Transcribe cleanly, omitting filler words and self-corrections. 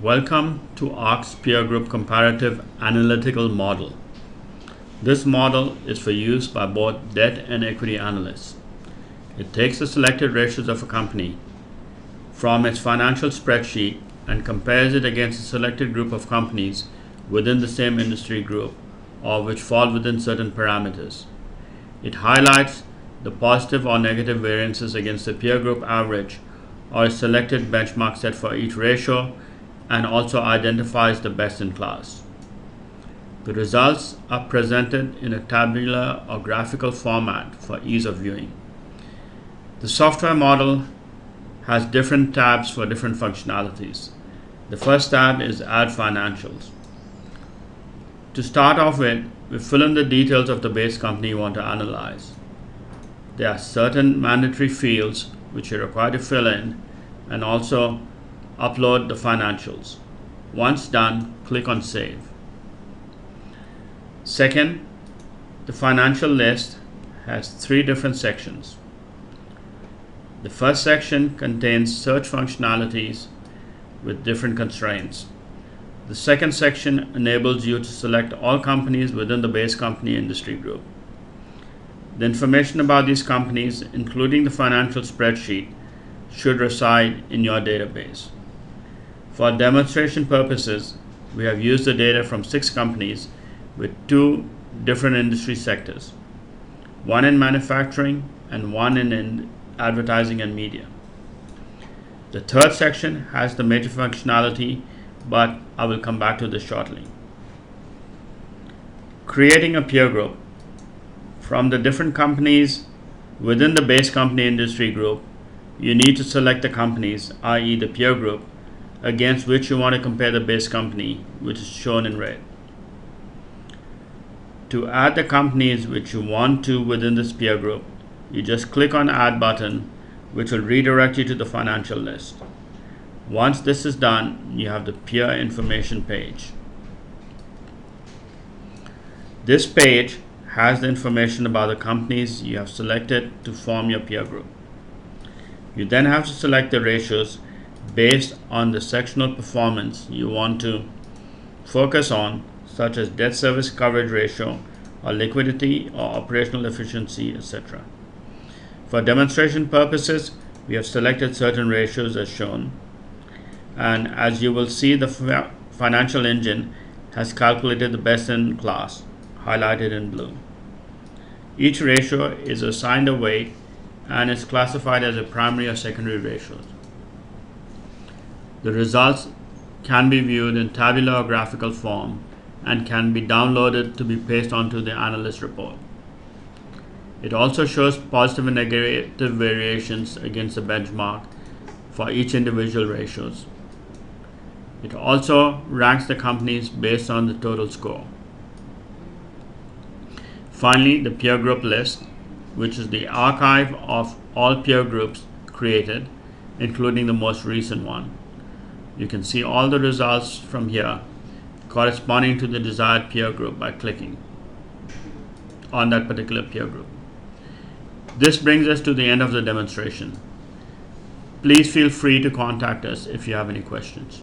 Welcome to ARX Peer Group Comparative Analytical Model. This model is for use by both debt and equity analysts. It takes the selected ratios of a company from its financial spreadsheet and compares it against a selected group of companies within the same industry group or which fall within certain parameters. It highlights the positive or negative variances against the peer group average or a selected benchmark set for each ratio, and also identifies the best in class. The results are presented in a tabular or graphical format for ease of viewing. The software model has different tabs for different functionalities. The first tab is Add Financials. To start off with, we fill in the details of the base company you want to analyze. There are certain mandatory fields which you're required to fill in, and also upload the financials. Once done, click on Save. Second, the financial list has three different sections. The first section contains search functionalities with different constraints. The second section enables you to select all companies within the base company industry group. The information about these companies, including the financial spreadsheet, should reside in your database. For demonstration purposes, we have used the data from 6 companies with 2 different industry sectors, one in manufacturing and one in advertising and media. The third section has the major functionality, but I will come back to this shortly. Creating a peer group. From the different companies within the base company industry group, you need to select the companies, i.e. the peer group, against which you want to compare the base company, which is shown in red. To add the companies which you want to within this peer group, you just click on Add button, which will redirect you to the financial list. Once this is done, you have the peer information page. This page has the information about the companies you have selected to form your peer group. You then have to select the ratios based on the sectional performance you want to focus on, such as debt service coverage ratio or liquidity or operational efficiency, etc. For demonstration purposes, we have selected certain ratios as shown, and as you will see, the financial engine has calculated the best in class, highlighted in blue. Each ratio is assigned a weight and is classified as a primary or secondary ratio. The results can be viewed in tabular or graphical form and can be downloaded to be pasted onto the analyst report. It also shows positive and negative variations against the benchmark for each individual ratios. It also ranks the companies based on the total score. Finally, the peer group list, which is the archive of all peer groups created, including the most recent one. You can see all the results from here corresponding to the desired peer group by clicking on that particular peer group. This brings us to the end of the demonstration. Please feel free to contact us if you have any questions.